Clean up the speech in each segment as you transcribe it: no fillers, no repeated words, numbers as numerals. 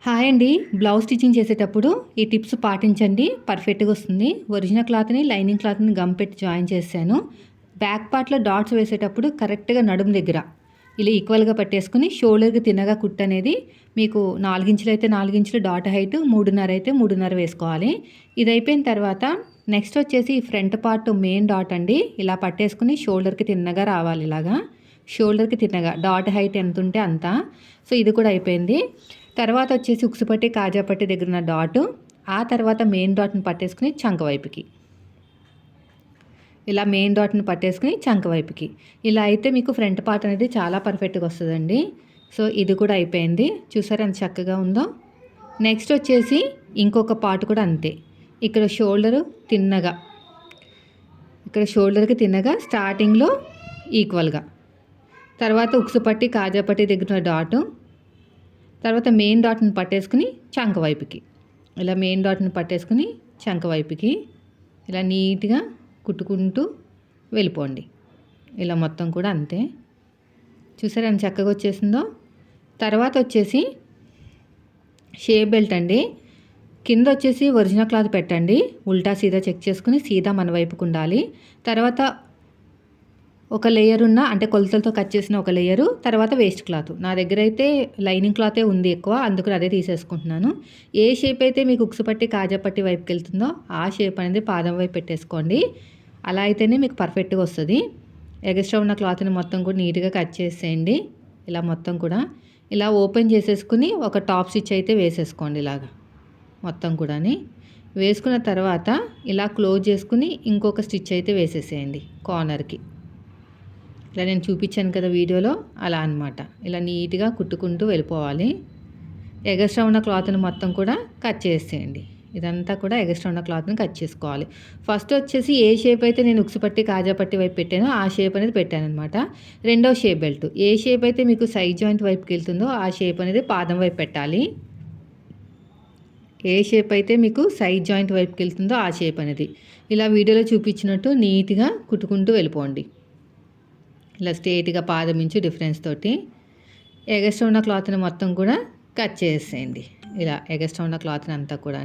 Hi అండి. Blouse stitching చేసేటప్పుడు ఈ టిప్స్ పాటించండి, పర్ఫెక్ట్‌గా వస్తుంది. ఒరిజినల్ క్లాత్‌ని, లైనింగ్ క్లాత్‌ని గమ్ పెట్టి జాయిన్ చేశాను. బ్యాక్ పార్ట్‌లో డాట్స్ వేసేటప్పుడు కరెక్ట్‌గా నడుము దగ్గర ఇలా ఈక్వల్‌గా పట్టేసుకొని షోల్డర్‌కి తిన్నగా కుట్టు అనేది మీకు 4 ఇంచులు అయితే 4 ఇంచులు డాట్ హైట్, 3.5 అయితే 3.5 వేసుకోవాలి. ఇది అయిపోయిన తర్వాత నెక్స్ట్ వచ్చేసి ఫ్రంట్ పార్ట్ మెయిన్ డాట్ అండి. ఇలా పట్టేసుకొని షోల్డర్‌కి తిన్నగా రావాలి ఇలాగా. షోల్డర్‌కి తిన్నగా డాట్ హైట్ ఎంత ఉంటే అంత. సో ఇది కూడా అయిపోయింది. తర్వాత వచ్చేసి ఉక్సు పట్టి కాజా పట్టి దగ్గర ఉన్న డాటు, ఆ తర్వాత మెయిన్ డాట్ని పట్టేసుకుని చంక వైపుకి ఇలా మెయిన్ డాట్ని పట్టేసుకుని చంక వైపుకి ఇలా అయితే మీకు ఫ్రంట్ పార్ట్ అనేది చాలా పర్ఫెక్ట్గా వస్తుందండి. సో ఇది కూడా అయిపోయింది. చూసారా ఎంత చక్కగా ఉందో. నెక్స్ట్ వచ్చేసి ఇంకొక పార్ట్ కూడా అంతే. ఇక్కడ షోల్డరు తిన్నగా, ఇక్కడ షోల్డర్కి తిన్నగా స్టార్టింగ్లో ఈక్వల్గా, తర్వాత ఉక్సు పట్టి కాజా పట్టి దగ్గర ఉన్న డాటు, తర్వాత మెయిన్ డాట్ని పట్టేసుకుని చంక వైపుకి ఇలా మెయిన్ డాట్ని పట్టేసుకుని చంక వైపుకి ఇలా నీట్గా కుట్టుకుంటూ వెళ్ళిపోండి. ఇలా మొత్తం కూడా అంతే. చూసారా ఎంత చక్కగా వచ్చేసిందో. తర్వాత వచ్చేసి షేప్ బెల్ట్ అండి. కింద వచ్చేసి ఒరిజినల్ క్లాత్ పెట్టండి. ఉల్టా సీదా చెక్ చేసుకుని సీదా మన వైపుకు ఉండాలి. తర్వాత ఒక లేయర్ ఉన్న అంటే కొలతలతో కట్ చేసిన ఒక లేయరు, తర్వాత వేస్ట్ క్లాత్. నా దగ్గర అయితే లైనింగ్ క్లాతే ఉంది ఎక్కువ, అందుకని అదే తీసేసుకుంటున్నాను. ఏ షేప్ అయితే మీకు ఉక్సు పట్టి కాజా పట్టి వైపుకి వెళ్తుందో ఆ షేప్ అనేది పాదం వైపు పెట్టేసుకోండి. అలా అయితేనే మీకు పర్ఫెక్ట్గా వస్తుంది. ఎగస్ట్రా ఉన్న క్లాత్ని మొత్తం కూడా నీట్గా కట్ చేసేయండి. ఇలా మొత్తం కూడా ఇలా ఓపెన్ చేసేసుకుని ఒక టాప్ స్టిచ్ అయితే వేసేసుకోండి. ఇలాగా మొత్తం కూడా వేసుకున్న తర్వాత ఇలా క్లోజ్ చేసుకుని ఇంకొక స్టిచ్ అయితే వేసేసేయండి కార్నర్కి. ఇలా నేను చూపించాను కదా వీడియోలో, అలా అనమాట. ఇలా నీట్గా కుట్టుకుంటూ వెళ్ళిపోవాలి. ఎగస్ట్రా ఉన్న క్లాత్ని మొత్తం కూడా కట్ చేసేయండి. ఇదంతా కూడా ఎగస్ట్రా ఉన్న క్లాత్ని కట్ చేసుకోవాలి. ఫస్ట్ వచ్చేసి ఏ షేప్ అయితే నేను ఉక్సు పట్టి కాజా పట్టి వైపు పెట్టానో ఆ షేప్ అనేది పెట్టాను అనమాట. రెండో షేప్ బెల్ట్ ఏ షేప్ అయితే మీకు సైడ్ జాయింట్ వైపుకి వెళ్తుందో ఆ షేప్ అనేది పాదం వైపు పెట్టాలి. ఏ షేప్ అయితే మీకు సైడ్ జాయింట్ వైపుకి వెళ్తుందో ఆ షేప్ అనేది ఇలా వీడియోలో చూపించినట్టు నీట్గా కుట్టుకుంటూ వెళ్ళిపోండి. ఇలా స్ట్రేట్గా పాదం ఇంచు డిఫరెన్స్ తోటి ఎగస్ట్రా ఉన్న క్లాత్ని మొత్తం కూడా కట్ చేసేయండి. ఇలా ఎగస్ట్రా ఉన్న క్లాత్ని అంతా కూడా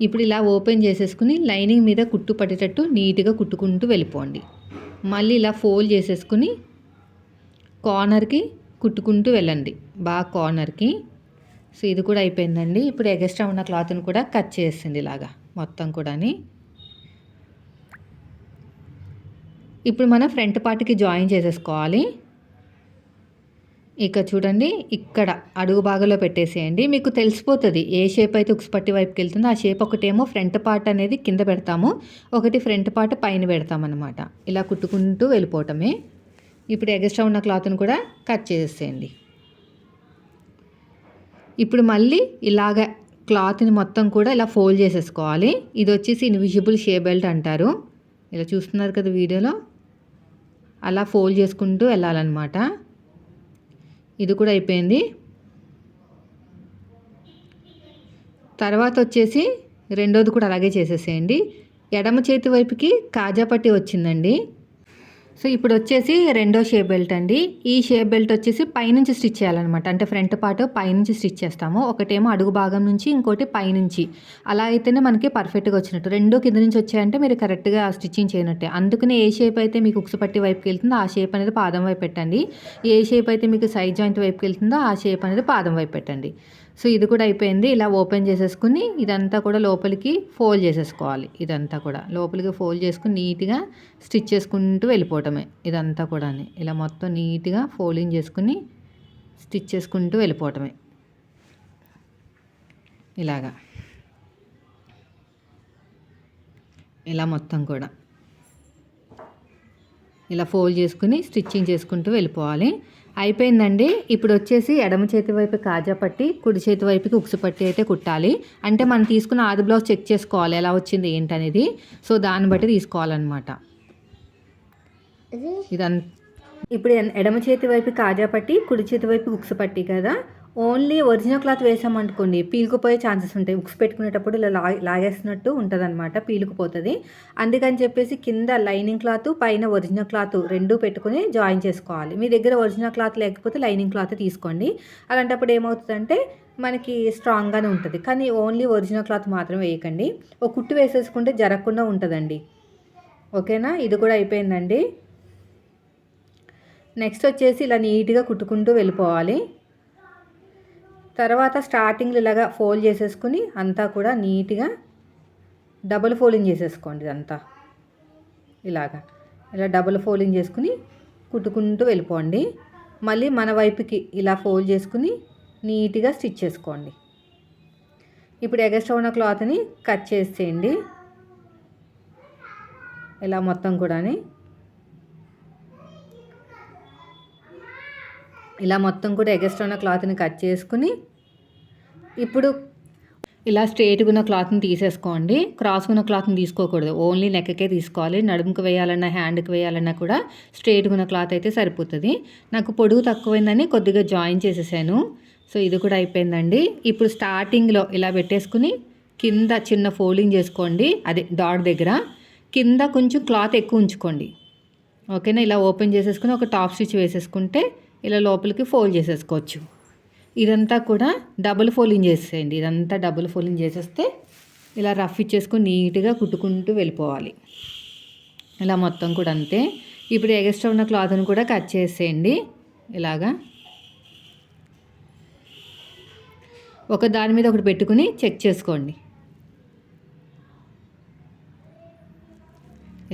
ఇప్పుడు ఇలా ఓపెన్ చేసేసుకుని లైనింగ్ మీద కుట్టు పట్టేటట్టు నీట్గా కుట్టుకుంటూ వెళ్ళిపోండి. మళ్ళీ ఇలా ఫోల్డ్ చేసేసుకుని కార్నర్కి కుట్టుకుంటూ వెళ్ళండి, బాగా కార్నర్కి. సో ఇది కూడా అయిపోయిందండి. ఇప్పుడు ఎగస్ట్రా ఉన్న క్లాత్ని కూడా కట్ చేసేయండి ఇలాగా మొత్తం కూడా. ఇప్పుడు మనం ఫ్రంట్ పార్ట్కి జాయిన్ చేసేసుకోవాలి. ఇక చూడండి, ఇక్కడ అడుగు భాగంలో పెట్టేసేయండి. మీకు తెలిసిపోతుంది ఏ షేప్ అయితే ఉక్సు పట్టి వైపుకి వెళ్తుందో ఆ షేప్. ఒకటేమో ఫ్రంట్ పార్ట్ అనేది కింద పెడతాము, ఒకటి ఫ్రంట్ పార్ట్ పైన పెడతామన్నమాట. ఇలా కుట్టుకుంటూ వెళ్ళిపోవటమే. ఇప్పుడు ఎగస్ట్రా ఉన్న క్లాత్ని కూడా కట్ చేసేయండి. ఇప్పుడు మళ్ళీ ఇలాగ క్లాత్ని మొత్తం కూడా ఇలా ఫోల్డ్ చేసేసుకోవాలి. ఇది వచ్చేసి ఇన్విజిబుల్ షేప్ బెల్ట్ అంటారు. ఇలా చూస్తున్నారు కదా వీడియోలో, అలా ఫోల్డ్ చేసుకుంటూ వెళ్ళాలన్నమాట. ఇది కూడా అయిపోయింది. తర్వాత వచ్చేసి రెండోది కూడా అలాగే చేసేసేయండి. ఎడమ చేతి వైపుకి కాజా పట్టి వచ్చిందండి. సో ఇప్పుడు వచ్చేసి రెండో షేప్ బెల్ట్ అండి. ఈ షేప్ బెల్ట్ వచ్చేసి పైనుంచి స్టిచ్ చేయాలన్నమాట. అంటే ఫ్రంట్ పార్ట్ పైనుంచి స్టిచ్ చేస్తాము. ఒకటేమో అడుగు భాగం నుంచి, ఇంకోటి పైనుంచి. అలా అయితేనే మనకి పర్ఫెక్ట్గా వచ్చినట్టు. రెండు కింద నుంచి వచ్చాయంటే మీరు కరెక్ట్గా స్టిచ్చింగ్ చేయనట్టే. అందుకని ఏ షేప్ అయితే మీకు ఉక్సు పట్టి వైపుకి వెళ్తుందో ఆ షేప్ అనేది పాదం వైపు పెట్టండి. ఏ షేప్ అయితే మీకు సైడ్ జాయింట్ వైపుకి వెళ్తుందో ఆ షేప్ అనేది పాదం వైపు పెట్టండి. సో ఇది కూడా అయిపోయింది. ఇలా ఓపెన్ చేసేసుకుని ఇదంతా కూడా లోపలికి ఫోల్డ్ చేసేసుకోవాలి. ఇదంతా కూడా లోపలికి ఫోల్డ్ చేసుకుని నీట్గా స్టిచ్ చేసుకుంటూ వెళ్ళిపోవటమే. ఇదంతా కూడా ఇలా మొత్తం నీట్గా ఫోల్డింగ్ చేసుకుని స్టిచ్ చేసుకుంటూ వెళ్ళిపోవటమే. ఇలాగా ఇలా మొత్తం కూడా ఇలా ఫోల్డ్ చేసుకుని స్టిచ్చింగ్ చేసుకుంటూ వెళ్ళిపోవాలి. అయిపోయిందండి. ఇప్పుడు వచ్చేసి ఎడమ చేతి వైపు కాజా పట్టి, కుడి చేతి వైపుకి ఉక్సు పట్టి అయితే కుట్టాలి. అంటే మనం తీసుకున్న ఆది బ్లౌజ్ చెక్ చేసుకోవాలి ఎలా వచ్చింది ఏంటనేది. సో దాన్ని బట్టి తీసుకోవాలన్నమాట. ఇదంతా ఇప్పుడు ఎడమ చేతి వైపు కాజా పట్టి, కుడి చేతి వైపు ఉక్సు పట్టి కదా. ఓన్లీ ఒరిజినల్ క్లాత్ వేసామనుకోండి పీలుకుపోయే ఛాన్సెస్ ఉంటాయి. ఉక్స్ పెట్టుకునేటప్పుడు ఇలా లాగేసినట్టు ఉంటుంది అనమాట, పీలుకుపోతుంది. అందుకని చెప్పేసి కింద లైనింగ్ క్లాత్, పైన ఒరిజినల్ క్లాత్ రెండు పెట్టుకుని జాయిన్ చేసుకోవాలి. మీ దగ్గర ఒరిజినల్ క్లాత్ లేకపోతే లైనింగ్ క్లాత్ తీసుకోండి. అలాంటప్పుడు ఏమవుతుందంటే మనకి స్ట్రాంగ్గానే ఉంటుంది. కానీ ఓన్లీ ఒరిజినల్ క్లాత్ మాత్రం వేయకండి. ఒక కుట్టు వేసేసుకుంటే జరగకుండా ఉంటుందండి. ఓకేనా, ఇది కూడా అయిపోయిందండి. నెక్స్ట్ వచ్చేసి ఇలా నీట్గా కుట్టుకుంటూ వెళ్ళిపోవాలి. తర్వాత స్టార్టింగ్లో ఇలాగా ఫోల్డ్ చేసేసుకుని అంతా కూడా నీట్గా డబుల్ ఫోల్డింగ్ చేసేసుకోండి. ఇదంతా ఇలా డబుల్ ఫోల్డింగ్ చేసుకుని కుట్టుకుంటూ వెళ్ళిపోండి. మళ్ళీ మన వైపుకి ఇలా ఫోల్డ్ చేసుకుని నీట్గా స్టిచ్ చేసుకోండి. ఇప్పుడు ఎగస్ట్రా ఉన్న క్లాత్ని కట్ చేసేయండి. ఇలా మొత్తం కూడా ఎగస్ట్రా ఉన్న క్లాత్ని కట్ చేసుకుని ఇప్పుడు ఇలా స్ట్రైట్గా ఉన్న క్లాత్ని తీసేసుకోండి. క్రాస్గా ఉన్న క్లాత్ని తీసుకోకూడదు, ఓన్లీ నెక్కకే తీసుకోవాలి. నడుముకు వేయాలన్నా హ్యాండ్కి వేయాలన్నా కూడా స్ట్రైట్గా ఉన్న క్లాత్ అయితే సరిపోతుంది. నాకు పొడుగు తక్కువైందని కొద్దిగా జాయిన్ చేసేసాను. సో ఇది కూడా అయిపోయిందండి. ఇప్పుడు స్టార్టింగ్లో ఇలా పెట్టేసుకుని కింద చిన్న ఫోల్డింగ్ చేసుకోండి. అదే డాట్ దగ్గర కింద కొంచెం క్లాత్ ఎక్కువ ఉంచుకోండి. ఓకేనా, ఇలా ఓపెన్ చేసేసుకుని ఒక టాప్ స్టిచ్ వేసేసుకుంటే ఇలా లోపలికి ఫోల్డ్ చేసేసుకోవచ్చు. ఇదంతా కూడా డబుల్ ఫోల్డింగ్ చేసేయండి. ఇదంతా డబుల్ ఫోల్డింగ్ చేసేస్తే ఇలా రఫ్ ఇచ్చేసుకొని నీట్గా కుట్టుకుంటూ వెళ్ళిపోవాలి. ఇలా మొత్తం కూడా అంతే. ఇప్పుడు ఎగస్ట్రా ఉన్న క్లాత్ని కూడా కట్ చేసేయండి. ఇలాగా ఒక దాని మీద ఒకటి పెట్టుకుని చెక్ చేసుకోండి.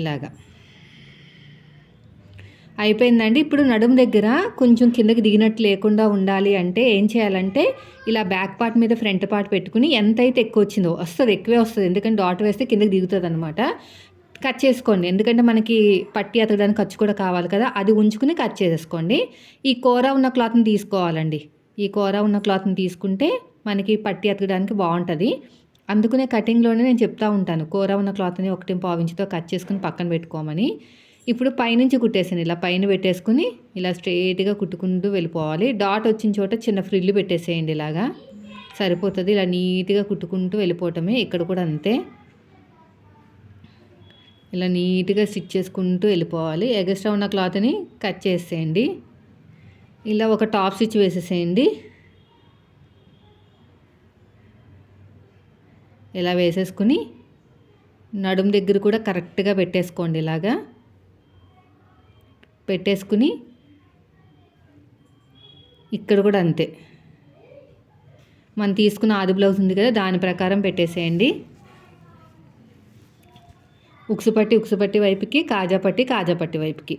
ఇలాగా అయిపోయిందండి. ఇప్పుడు నడుము దగ్గర కొంచెం కిందకి దిగినట్టు లేకుండా ఉండాలి అంటే ఏం చేయాలంటే ఇలా బ్యాక్ పార్ట్ మీద ఫ్రంట్ పార్ట్ పెట్టుకుని ఎంతైతే ఎక్కువ వచ్చిందో ఎక్కువే వస్తుంది. ఎందుకంటే డాట్ వేస్తే కిందకి దిగుతుంది అనమాట. కట్ చేసుకోండి, ఎందుకంటే మనకి పట్టి అతకడానికి ఖర్చు కూడా కావాలి కదా, అది ఉంచుకుని కట్ చేసేసుకోండి. ఈ కూర ఉన్న క్లాత్ని తీసుకోవాలండి. ఈ కూర ఉన్న క్లాత్ని తీసుకుంటే మనకి పట్టి అతకడానికి బాగుంటుంది. అందుకనే కటింగ్లోనే నేను చెప్తా ఉంటాను, కూర ఉన్న క్లాత్ని 1.5 ఇంచుతో కట్ చేసుకుని పక్కన పెట్టుకోమని. ఇప్పుడు పైనుంచి కుట్టేసాను. ఇలా పైన పెట్టేసుకుని ఇలా స్ట్రైట్గా కుట్టుకుంటూ వెళ్ళిపోవాలి. డాట్ వచ్చిన చోట చిన్న ఫ్రిల్లు పెట్టేసేయండి. ఇలాగా సరిపోతుంది. ఇలా నీట్గా కుట్టుకుంటూ వెళ్ళిపోవటమే. ఇక్కడ కూడా అంతే, ఇలా నీట్గా స్టిచ్ చేసుకుంటూ వెళ్ళిపోవాలి. ఎగస్ట్రా ఉన్న క్లాత్ని కట్ చేసేయండి. ఇలా ఒక టాప్ స్టిచ్ వేసేసేయండి. ఇలా వేసేసుకుని నడుము దగ్గర కూడా కరెక్ట్గా పెట్టేసుకోండి. ఇలాగా పెట్టేసుకుని ఇక్కడ కూడా అంతే, మనం తీసుకున్న ఆది బ్లౌజ్ ఉంది కదా, దాని ప్రకారం పెట్టేసేయండి. ఉక్సుపట్టి వైపుకి, కాజాపట్టి వైపుకి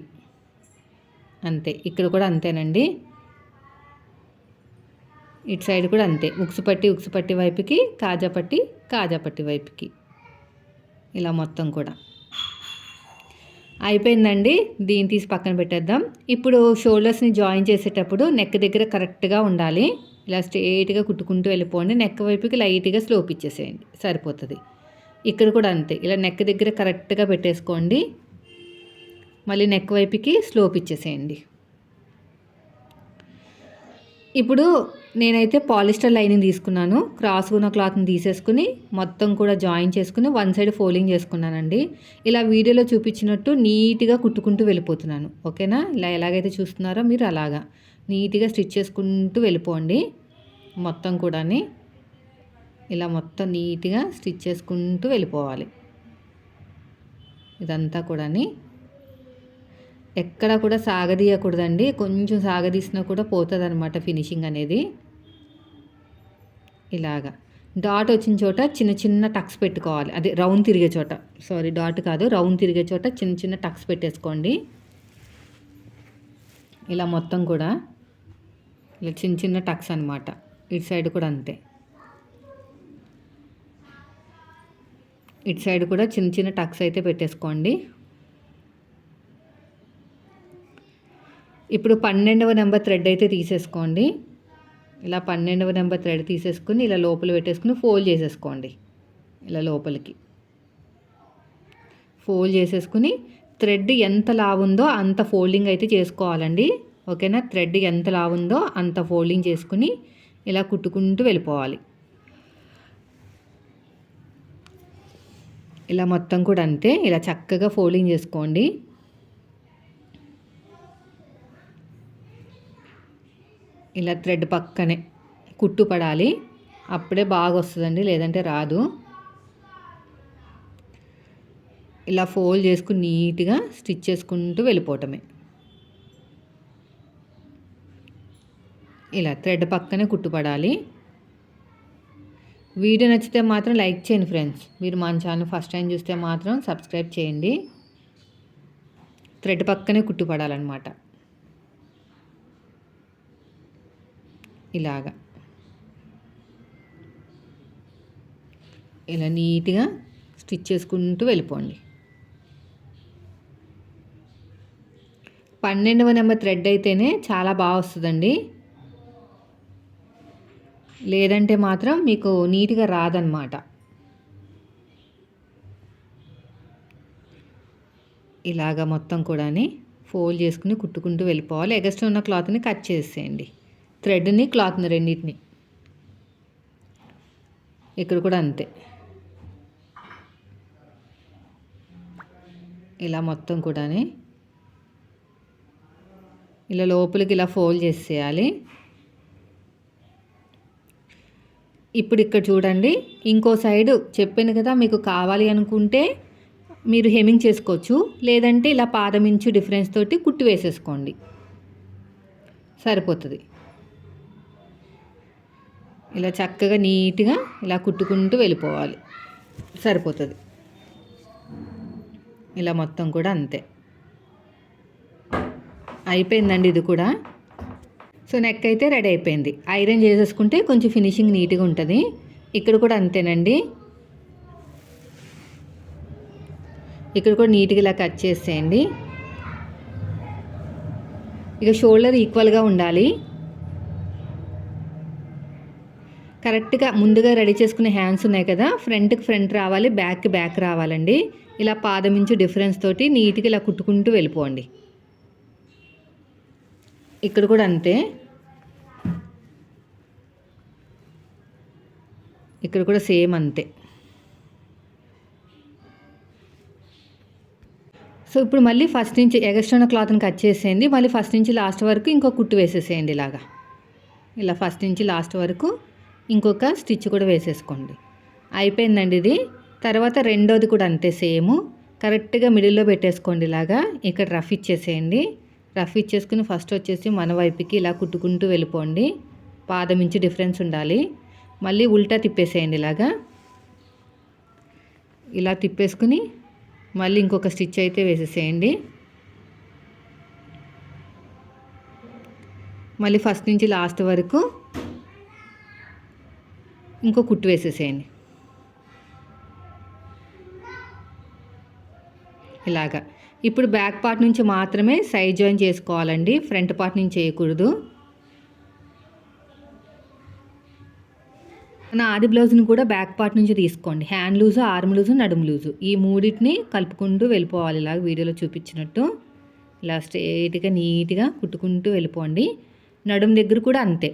అంతే. ఇక్కడ కూడా అంతేనండి. ఇటు సైడ్ కూడా అంతే, ఉక్సుపట్టి వైపుకి, కాజాపట్టి వైపుకి. ఇలా మొత్తం కూడా అయిపోయిందండి. దీన్ని తీసి పక్కన పెట్టేద్దాం. ఇప్పుడు షోల్డర్స్ని జాయిన్ చేసేటప్పుడు నెక్ దగ్గర కరెక్ట్గా ఉండాలి. ఇలా స్ట్రైట్గా కుట్టుకుంటూ వెళ్ళిపోండి. నెక్ వైపుకి లైట్గా స్లోప్ ఇచ్చేసేయండి, సరిపోతుంది. ఇక్కడ కూడా అంతే, ఇలా నెక్ దగ్గర కరెక్ట్గా పెట్టేసుకోండి. మళ్ళీ నెక్ వైపుకి స్లోప్ ఇచ్చేసేయండి. ఇప్పుడు నేనైతే పాలిస్టర్ లైనింగ్ తీసుకున్నాను. క్రాస్ ఉన్న క్లాత్ని తీసేసుకుని మొత్తం కూడా జాయిన్ చేసుకుని వన్ సైడ్ ఫోల్డింగ్ చేసుకున్నానండి. ఇలా వీడియోలో చూపించినట్టు నీట్గా కుట్టుకుంటూ వెళ్ళిపోతున్నాను. ఓకేనా, ఇలా ఎలాగైతే చూస్తున్నారో మీరు అలాగా నీట్గా స్టిచ్ చేసుకుంటూ వెళ్ళిపోండి. మొత్తం కూడా ఇలా మొత్తం నీట్గా స్టిచ్ చేసుకుంటూ వెళ్ళిపోవాలి. ఇదంతా కూడా ఎక్కడ కూడా సాగదీయకూడదండి. కొంచెం సాగదీసినా కూడా పోతుంది అనమాట ఫినిషింగ్ అనేది. ఇలాగా డాట్ వచ్చిన చోట చిన్న చిన్న టక్స్ పెట్టుకోవాలి. అదే రౌండ్ తిరిగే చోట, డాట్ కాదు, రౌండ్ తిరిగే చోట చిన్న చిన్న టక్స్ పెట్టేసుకోండి. ఇలా మొత్తం కూడా ఇలా చిన్న చిన్న టక్స్ అనమాట. ఇటు సైడ్ కూడా అంతే, ఇటు సైడ్ కూడా చిన్న చిన్న టక్స్ అయితే పెట్టేసుకోండి. ఇప్పుడు 12వ నెంబర్ థ్రెడ్ అయితే తీసేసుకోండి. ఇలా 12వ నెంబర్ థ్రెడ్ తీసేసుకుని ఇలా లోపల పెట్టేసుకుని ఫోల్డ్ చేసేసుకోండి. ఇలా లోపలికి ఫోల్డ్ చేసేసుకుని థ్రెడ్ ఎంత లావుందో అంత ఫోల్డింగ్ అయితే చేసుకోవాలండి. ఓకేనా, థ్రెడ్ ఎంత లావుందో అంత ఫోల్డింగ్ చేసుకుని ఇలా కుట్టుకుంటూ వెళ్ళిపోవాలి. ఇలా మొత్తం కూడా అంతే, ఇలా చక్కగా ఫోల్డింగ్ చేసుకోండి. ఇలా థ్రెడ్ పక్కనే కుట్టు పడాలి, అప్పుడే బాగా వస్తుందండి, లేదంటే రాదు. ఇలా ఫోల్డ్ చేసుకుని నీట్గా స్టిచ్ చేసుకుంటూ వెళ్ళిపోవటమే. ఇలా థ్రెడ్ పక్కనే కుట్టు పడాలి. వీడియో నచ్చితే మాత్రం లైక్ చేయండి ఫ్రెండ్స్. మీరు మన ఛానల్ ఫస్ట్ టైం చూస్తే మాత్రం సబ్స్క్రైబ్ చేయండి. థ్రెడ్ పక్కనే కుట్టు పడాలన్నమాట. ఇలాగా ఇలా నీట్గా స్టిచ్ చేసుకుంటూ వెళ్ళిపోండి. 12వ నెంబర్ థ్రెడ్ అయితేనే చాలా బాగా వస్తుందండి, లేదంటే మాత్రం మీకు నీట్గా రాదన్నమాట. ఇలాగ మొత్తం కూడా ఫోల్డ్ చేసుకుని కుట్టుకుంటూ వెళ్ళిపోవాలి. ఎగస్ట్రా ఉన్న క్లాత్ని కట్ చేసేయండి, థ్రెడ్ని క్లాత్ని రెండింటిని. ఇక్కడ కూడా అంతే. ఇలా మొత్తం కూడా ఇలా లోపలికి ఇలా ఫోల్డ్ చేసేయాలి. ఇప్పుడు ఇక్కడ చూడండి, ఇంకో సైడు చెప్పాను కదా, మీకు కావాలి అనుకుంటే మీరు హెమ్మింగ్ చేసుకోవచ్చు, లేదంటే ఇలా పాదం ఇంచు డిఫరెన్స్ తోటి కుట్టి వేసేసుకోండి, సరిపోతుంది. ఇలా చక్కగా నీట్గా ఇలా కుట్టుకుంటూ వెళ్ళిపోవాలి, సరిపోతుంది. ఇలా మొత్తం కూడా అంతే అయిపోయిందండి ఇది కూడా. సో నెక్ అయితే రెడీ అయిపోయింది. ఐరన్ చేసేసుకుంటే కొంచెం ఫినిషింగ్ నీట్గా ఉంటుంది. ఇక్కడ కూడా అంతేనండి, ఇక్కడ కూడా నీట్గా ఇలా కట్ చేసేయండి. ఇక షోల్డర్ ఈక్వల్గా ఉండాలి. కరెక్ట్గా ముందుగా రెడీ చేసుకునే హ్యాండ్స్ ఉన్నాయి కదా, ఫ్రంట్కి ఫ్రంట్ రావాలి, బ్యాక్కి బ్యాక్ రావాలండి. ఇలా పాదం ఇంచు డిఫరెన్స్ తోటి నీట్గా ఇలా కుట్టుకుంటూ వెళ్ళిపోండి. ఇక్కడ కూడా అంతే, ఇక్కడ కూడా సేమ్ అంతే. సో ఇప్పుడు మళ్ళీ ఫస్ట్ నుంచి ఎగస్ట్రా ఉన్న క్లాత్ని కట్ చేసేయండి. మళ్ళీ ఫస్ట్ నుంచి లాస్ట్ వరకు ఇంకో కుట్టు వేసేసేయండి. ఇలాగా ఇలా ఫస్ట్ నుంచి లాస్ట్ వరకు ఇంకొక స్టిచ్ కూడా వేసేసుకోండి. అయిపోయిందండి ఇది. తర్వాత రెండోది కూడా అంతే సేమ్, కరెక్ట్గా మిడిల్లో పెట్టేసుకోండి. ఇలాగా ఇక్కడ రఫ్ ఇచ్చేసేయండి. రఫ్ ఇచ్చేసుకుని ఫస్ట్ వచ్చేసి మన వైపుకి ఇలా కుట్టుకుంటూ వెళ్ళిపోండి. పాదం ఇంచు డిఫరెన్స్ ఉండాలి. మళ్ళీ ఉల్టా తిప్పేసేయండి. ఇలాగా ఇలా తిప్పేసుకుని మళ్ళీ ఇంకొక స్టిచ్ అయితే వేసేసేయండి. మళ్ళీ ఫస్ట్ నుంచి లాస్ట్ వరకు ఇంకో కుట్టు వేసేసేయండి. ఇలాగా ఇప్పుడు బ్యాక్ పార్ట్ నుంచి మాత్రమే సైడ్ జాయిన్ చేసుకోవాలండి, ఫ్రంట్ పార్ట్ నుంచి చేయకూడదు. నా ఆది బ్లౌజ్ని కూడా బ్యాక్ పార్ట్ నుంచి తీసుకోండి. హ్యాండ్ లూజు, ఆర్మ్ లూజు, నడుము లూజు ఈ మూడింటిని కలుపుకుంటూ వెళ్ళిపోవాలి. ఇలాగ వీడియోలో చూపించినట్టు ఇలా స్ట్రైట్గా నీట్గా కుట్టుకుంటూ వెళ్ళిపోండి. నడుము దగ్గర కూడా అంతే.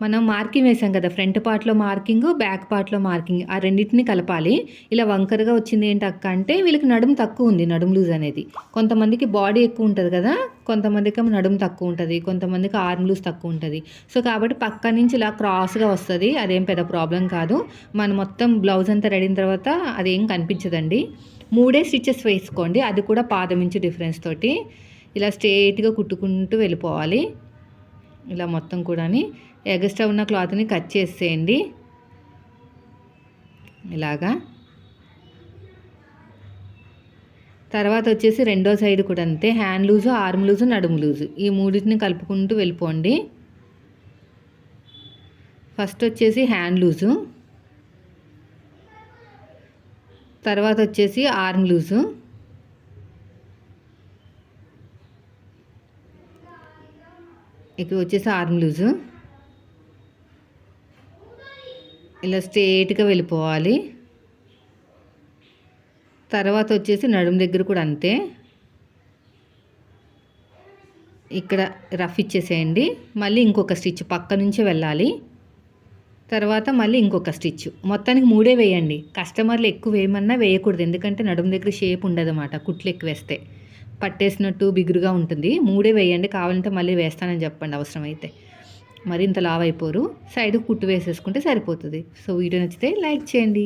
మనం మార్కింగ్ వేసాం కదా, ఫ్రంట్ పార్ట్లో మార్కింగ్, బ్యాక్ పార్ట్లో మార్కింగ్, ఆ రెండింటిని కలపాలి. ఇలా వంకరగా వచ్చింది ఏంటి అక్క అంటే వీళ్ళకి నడుము తక్కువ ఉంది, నడుము లూజ్ అనేది. కొంతమందికి బాడీ ఎక్కువ ఉంటుంది కదా, కొంతమందికి నడుము తక్కువ ఉంటుంది, కొంతమందికి ఆర్మ్ లూజ్ తక్కువ ఉంటుంది. సో కాబట్టి పక్క నుంచి ఇలా క్రాస్గా వస్తుంది, అదేం పెద్ద ప్రాబ్లం కాదు. మనం మొత్తం బ్లౌజ్ అంతా రెడీ అయిన తర్వాత అదేం కనిపించదండి. 3 స్టిచెస్ వేసుకోండి, అది కూడా పాదం ఇంచు డిఫరెన్స్ తోటి ఇలా స్ట్రైట్గా కుట్టుకుంటూ వెళ్ళిపోవాలి. ఇలా మొత్తం కూడా ఎగస్ట్రా ఉన్న క్లాత్ని కట్ చేసేయండి. ఇలాగా తర్వాత వచ్చేసి రెండో సైడ్ కూడా అంతే. హ్యాండ్ లూజు, ఆర్మ్ లూజు, నడుము లూజు ఈ మూడింటిని కలుపుకుంటూ వెళ్ళిపోండి. ఫస్ట్ వచ్చేసి హ్యాండ్ లూజు, తర్వాత వచ్చేసి ఆర్మ్ లూజు, ఇక్కడ వచ్చేసి ఆర్మ్ లూజు. ఇలా స్ట్రైట్గా వెళ్ళిపోవాలి. తర్వాత వచ్చేసి నడుము దగ్గర కూడా అంతే. ఇక్కడ రఫ్ ఇచ్చేసేయండి. మళ్ళీ ఇంకొక స్టిచ్ పక్క నుంచి వెళ్ళాలి. తర్వాత మళ్ళీ ఇంకొక స్టిచ్. మొత్తానికి 3 వేయండి. కస్టమర్లు ఎక్కువ వేయమన్నా వేయకూడదు, ఎందుకంటే నడుము దగ్గర షేప్ ఉండదు అన్నమాట. కుట్లు ఎక్కువ వేస్తే పట్టేసినట్టు బిగురుగా ఉంటుంది. 3 వేయండి, కావాలంటే మళ్ళీ వేస్తానని చెప్పండి అవసరమైతే. మరింత లావు అయిపోరు. సైడ్కి కుట్టు వేసేసుకుంటే సరిపోతుంది. సో వీడియో నచ్చితే లైక్ చేయండి.